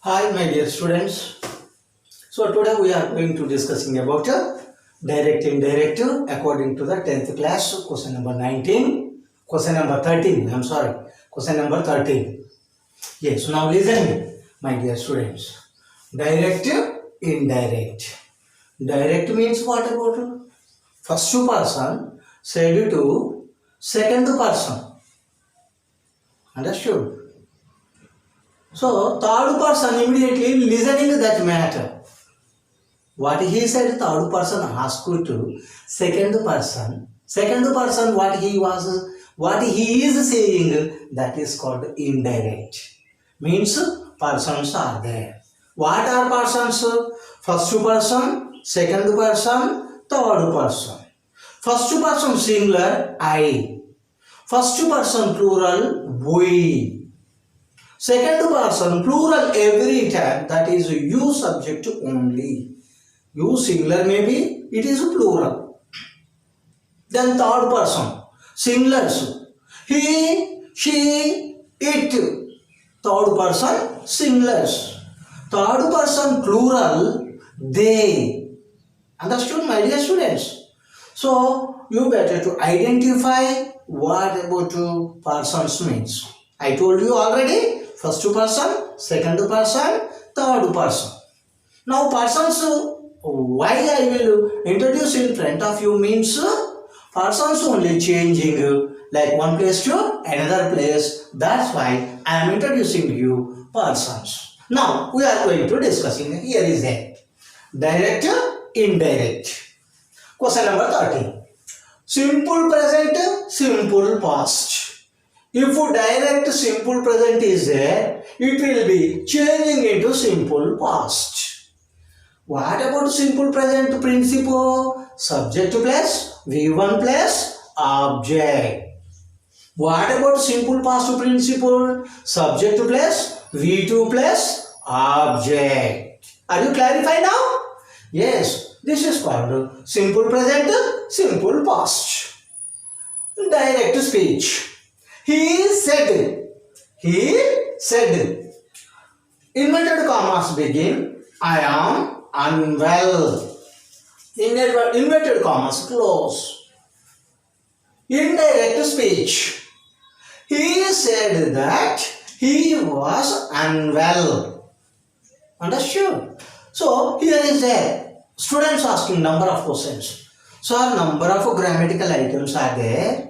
Hi, my dear students. So today we are going to discussing about direct indirect according to the 10th class question number 19, question number 13. I'm sorry, question number 13. Yes, now listen, my dear students. Direct, indirect. Direct means what about first person said to second person. Understood? So third person immediately listening that matter. What he said, third person asked to second person. Second person, what he is saying, that is called indirect. Means persons are there. What are persons? First person, second person, third person. First person singular, I. First person plural, we. Second person plural every time, that is you subject only. You singular maybe, it is plural. Then third person, singulars. He, she, it. Third person, singulars. Third person plural, they. Understood, my dear students? So, you better to identify what about persons means. I told you already, first person, second person, third person. Now persons, why I will introduce in front of you means persons only changing like one place to another place. That's why I am introducing you persons. Now we are going to discussing. Here is a direct, indirect. Question number 13. Simple present, simple past. If direct simple present is there, it will be changing into simple past. What about simple present principle? Subject plus V1 plus object. What about simple past principle? Subject plus V2 plus object. Are you clarified now? Yes, this is called simple present, simple past. Direct speech. He said. Inverted commas begin. I am unwell. Inverted commas close. Indirect speech. He said that he was unwell. Understood? So here is a students asking number of questions. So number of grammatical items are there.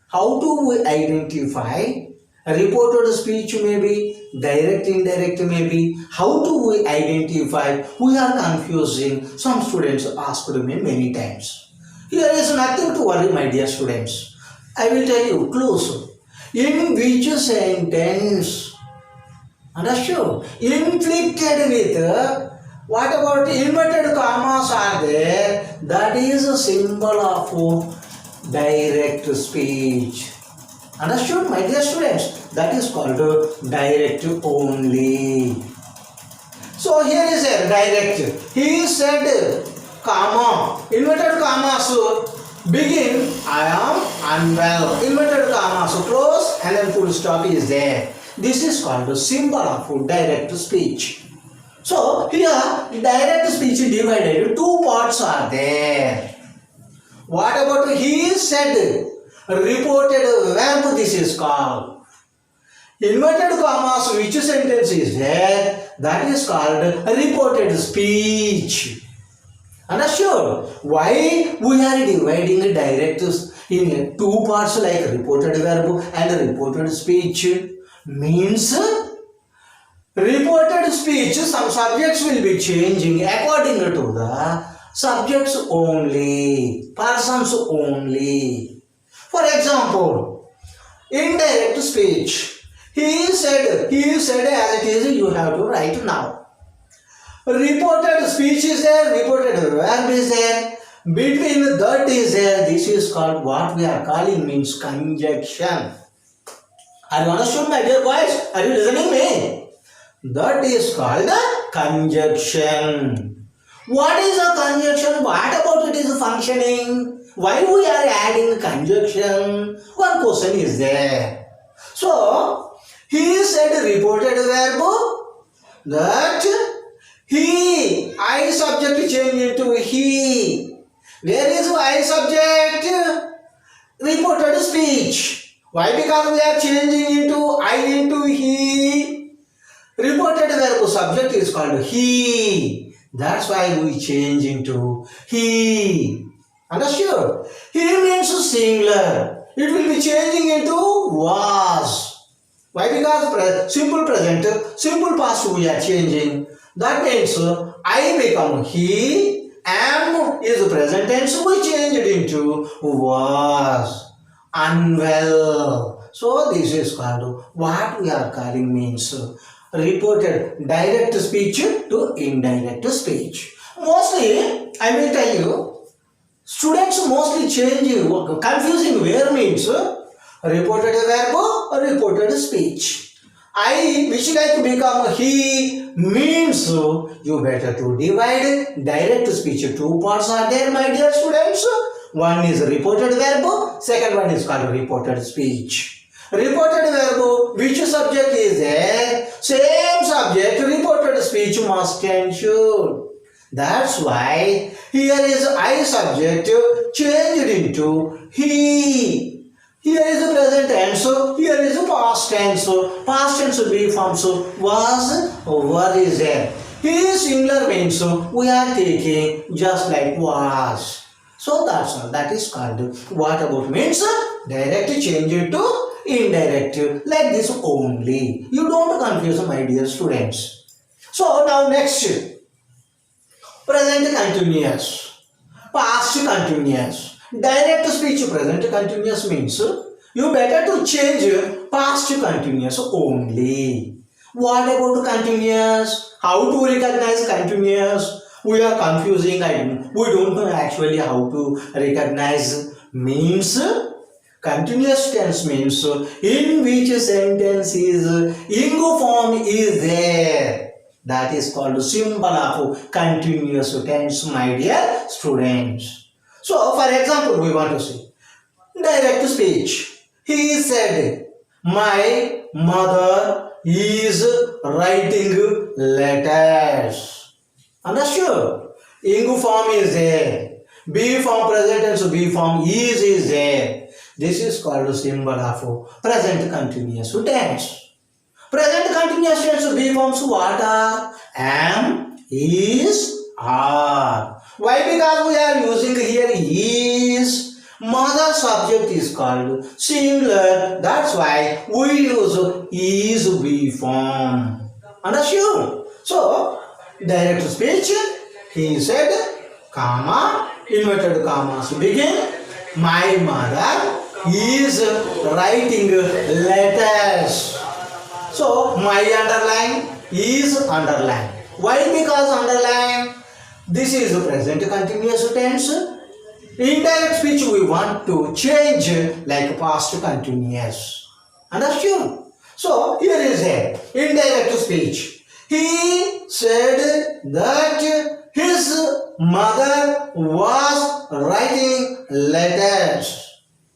How do we identify? Reported speech may be, direct, indirect may be. How do we identify? We are confusing. Some students asked me many times. Here is nothing to worry, my dear students. I will tell you clues. In which sentence? Understood? Inflicted with what about inverted commas are there? That is a symbol of direct speech. Understood, my dear students? That is called direct only. So here is a direct. He said, comma, inverted commas begin, I am unwell. Inverted commas close and then full stop is there. This is called the symbol of direct speech. So here direct speech divided, two parts are there. What about he said? Reported verb, this is called. Inverted commas, which sentence is there? That is called reported speech. Understood? Why we are dividing direct in two parts like reported verb and reported speech? Means reported speech, some subjects will be changing according to the subjects only, persons only. For example, indirect speech. He said as it is, you have to write now. Reported speech is there, reported verb is there, between that is there. This is called what we are calling means conjunction. Are you understood, my dear boys? Are you listening me? That is called a conjunction. What is a conjunction? What about it is functioning? Why we are adding conjunction? One question is there. So, he said reported verb that he, I subject change into he. Where is I subject? Reported speech. Why? Because we are changing into I into he. Reported verb subject is called he. That's why we change into he. Understood? He means singular. It will be changing into was. Why? Because simple present, simple past we are changing. That means I become he, am is present tense, we change it into was. Unwell. So this is called what we are calling means reported direct speech to indirect speech. Mostly, I will tell you, students mostly changing, confusing where means reported verb or reported speech. I which like become he means you better to divide direct speech. Two parts are there, my dear students. One is reported verb, second one is called reported speech. Reported verb, which subject is there? Same subject, reported speech must and should. That's why here is I subject changed into he. Here is the present tense, here is the past tense. Past tense be forms was, were is there. Here singular means we are taking just like was. So that's all. That is called what about means direct change it to indirect like this only. You don't confuse my dear students. So now next present continuous, past continuous. Direct speech present continuous means you better to change past continuous only. What about continuous? How to recognize continuous? We are confusing. We don't know actually how to recognize means. Continuous tense means in which sentence is ing form is there. That is called symbol of continuous tense, my dear students. So, for example, we want to see direct speech. He said, my mother is writing letters. Understood? Ing form is there. Be form present tense, be form is there. This is called symbol of present continuous tense. Present continuous tense be forms what are? Am, is, are. Why? Because we are using here is. Mother subject is called singular. That's why we use is be form. Understood? So, direct speech, he said, comma, inverted commas begin. My mother is writing letters. So, my underline is underline. Why? Because underline. This is the present continuous tense. Indirect speech we want to change like past continuous. Understood? So here is a indirect speech. He said that his mother was writing letters.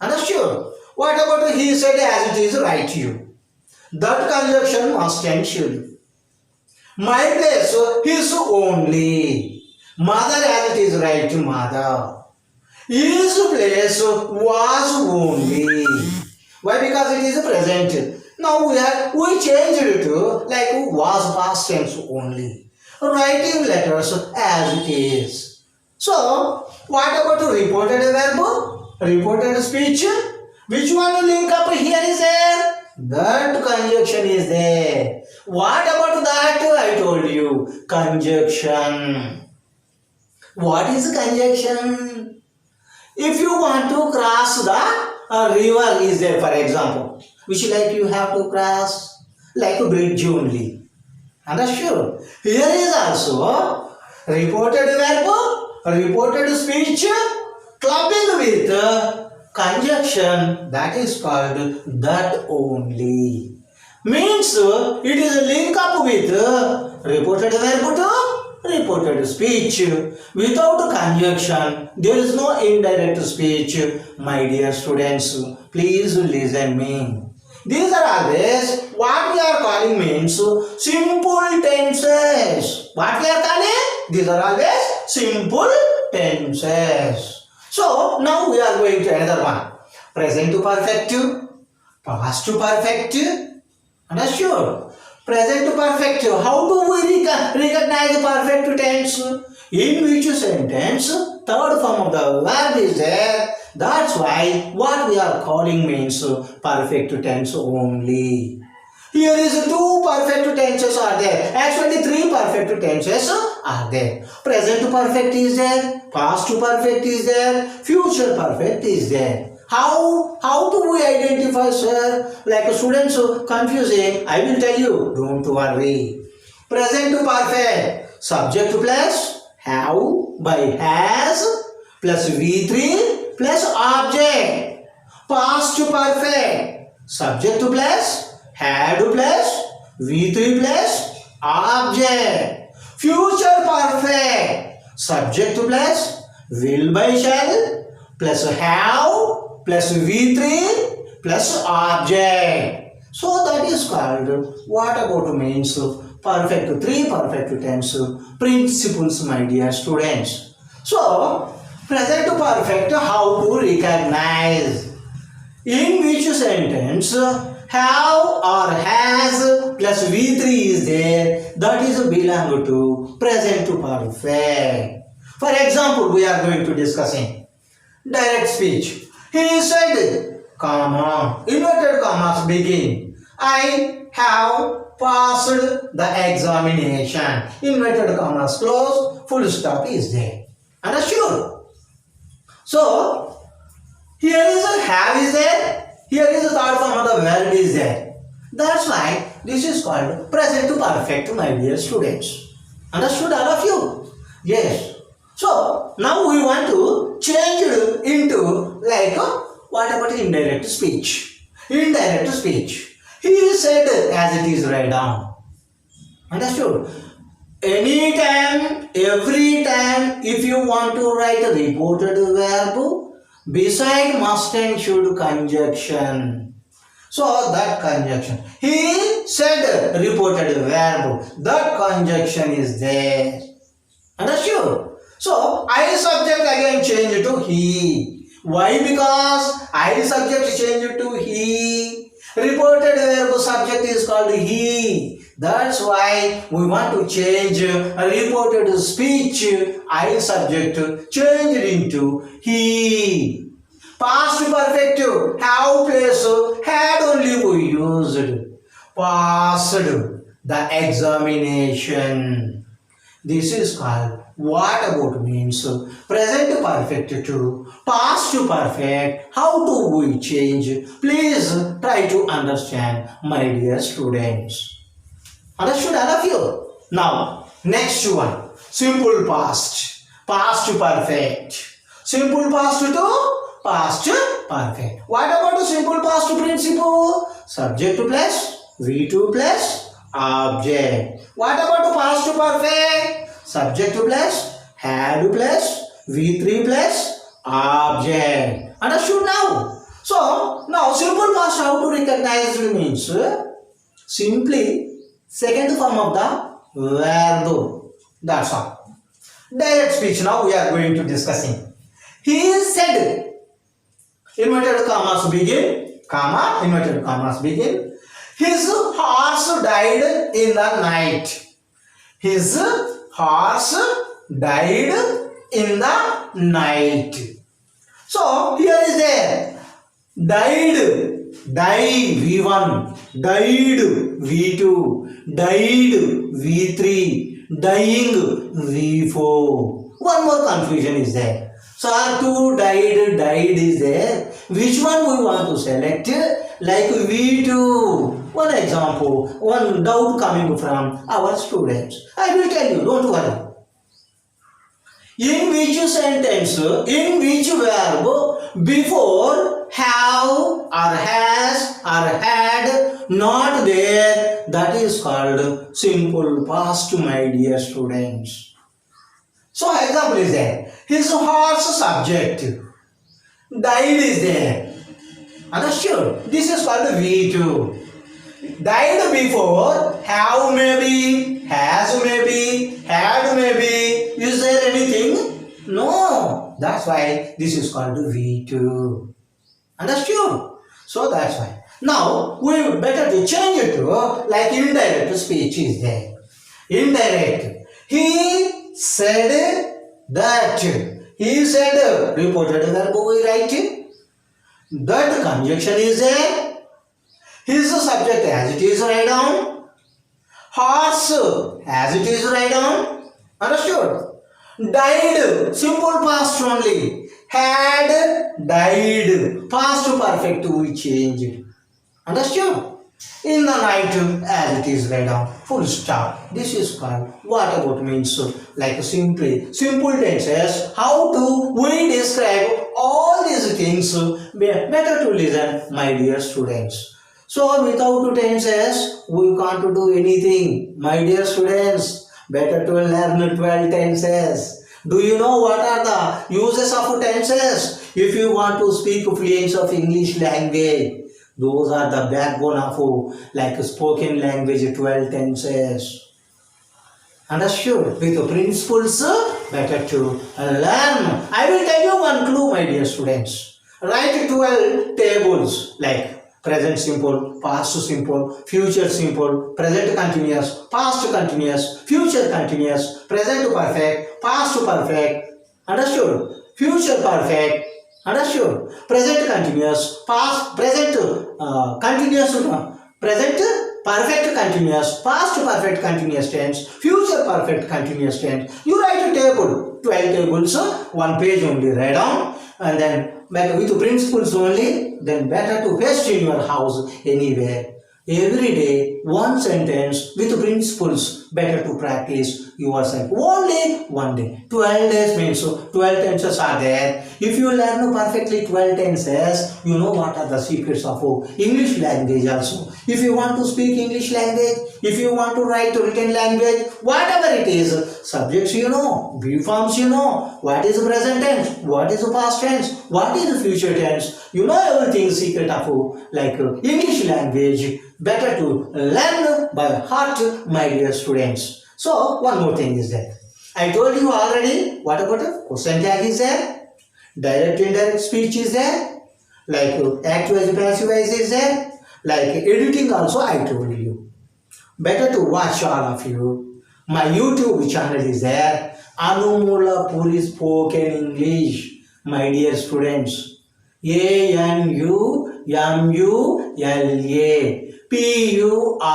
Understood? What about he said as it is write you? That conjunction must and should. My place is only. Mother as it is right to mother. His place was only. Why? Because it is present. Now we changed it to like was past tense only. Writing letters as it is. So what about reported verb? Reported speech? Which one will link up here is there? That conjunction is there. What about that? I told you. Conjunction. What is conjunction? If you want to cross the river is there, for example, which like you have to cross like a bridge only. Understood? Here is also reported verb, reported speech, clubbing with conjunction, that is called that only. Means it is a link up with reported verb to reported speech. Without conjunction, there is no indirect speech. My dear students, please listen me. These are always what we are calling means simple tenses. What we are calling? These are always simple tenses. So now we are going to another one. Present perfect, past perfect, understood? Present perfect. How do we recognize perfect tense? In which sentence third form of the verb is there. That's why what we are calling means perfect tense only. Here is two perfect tenses are there. Actually three perfect tenses are there. Present perfect is there. Past perfect is there. Future perfect is there. How do we identify, sir? Like students confusing, I will tell you, don't worry. Present perfect, subject plus have by has plus V3 plus object. Past perfect, subject plus had plus V3 plus object. Future perfect, subject plus will by shall plus have plus V3 plus object. So that is called what about means perfect, three perfect tense principles, my dear students. So present perfect, how to recognize? In which sentence have or has plus V3 is there, that is belong to present perfect. For example, we are going to discussing direct speech. He said, comma, inverted commas begin. I have passed the examination. Inverted commas close, full stop is there. Understood? So, here is a have is there. Here is the third form of the verb is there. That's why this is called present perfect, my dear students. Understood all of you? Yes. So, now we want to change it into like what about indirect speech? Indirect speech. He said as it is right down. Understood? Anytime, every time, if you want to write a reported verb, beside must and should conjunction. So that conjunction. He said reported verb. That conjunction is there. Understood? So, I subject again change to he. Why? Because I subject change to he. Reported verb subject is called he. That's why we want to change a reported speech I subject change into he. Past perfect have place had only we used. Passed the examination. This is called what about means present perfect to past perfect. How do we change? Please try to understand, my dear students. Understood all of you? Now, next one. Simple past. Past perfect. Simple past to past perfect. What about the simple past principle? Subject plus V2 plus object. What about the past perfect? Subject plus had plus V3 plus object. Understood now? So, now simple past how to recognize means simply second form of the verb. That's all. Direct speech now we are going to discussing. He said, inverted commas begin, comma, inverted commas begin. His horse died in the night. His horse died in the night. So here is there. Died, die V1, died V2, died V3, dying V4. One more confusion is there. So R2 died is there. Which one we want to select? Like V2. One example, one doubt coming from our students. I will tell you, don't worry. In which sentence, in which verb, before have or has or had not there, that is called simple past, my dear students. So example is there. His horse subject. Died is there. Understood? This is called V2. Died before, have maybe, has maybe, had maybe. Is there anything? No. That's why this is called V2. Understood? So that's why. Now, we better to change it to like indirect speech is there. Indirect. He said that. He said, reported verb we write. That conjunction is there. His subject as it is write down. Horse as it is write down. Understood? Died, simple past only. Had died, past perfect we changed. Understood? In the night as it is write down. Full stop. This is called what about means like simply simple tenses. How to we describe all these things better to listen, my dear students. So without tenses we can't do anything, my dear students. Better to learn 12 tenses. Do you know what are the uses of tenses? If you want to speak fluency of English language, those are the backbone of like spoken language 12 tenses. Understood? With the principles, better to learn. I will tell you one clue, my dear students. Write 12 tables like present simple, past simple, future simple, present continuous, past continuous, future continuous, present present, past perfect. Understood? Future perfect. Understood? Present continuous, past, present continuous, present perfect continuous, past perfect continuous tense, future perfect continuous tense. You write a table, 12 tables, one page only write down, and then with principles only, then better to paste in your house anywhere. Every day, one sentence with principles, better to practice yourself. Only one day. 12 days means 12 tenses are there. If you learn perfectly 12 tenses, you know what are the secrets of English language also. If you want to speak English language, if you want to write written language, whatever it is, subjects you know, be forms you know, what is present tense, what is past tense, what is future tense, you know everything secret of like English language. Better to learn by heart, my dear students. So, one more thing is that I told you already, what about the question tag is there? Direct indirect speech is there? Like active as passive as is there? Like editing also I told you. Better to watch all of you. My YouTube channel is there. Anumula Puri Spoken English, my dear students. ANUMULA PURI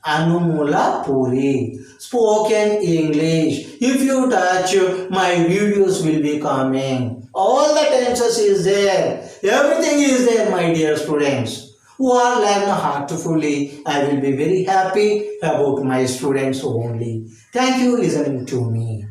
Anumula Puri Spoken English. If you touch, my videos will be coming. All the tenses is there. Everything is there, my dear students. Who are learn heartfully, I will be very happy about my students only. Thank you listening to me.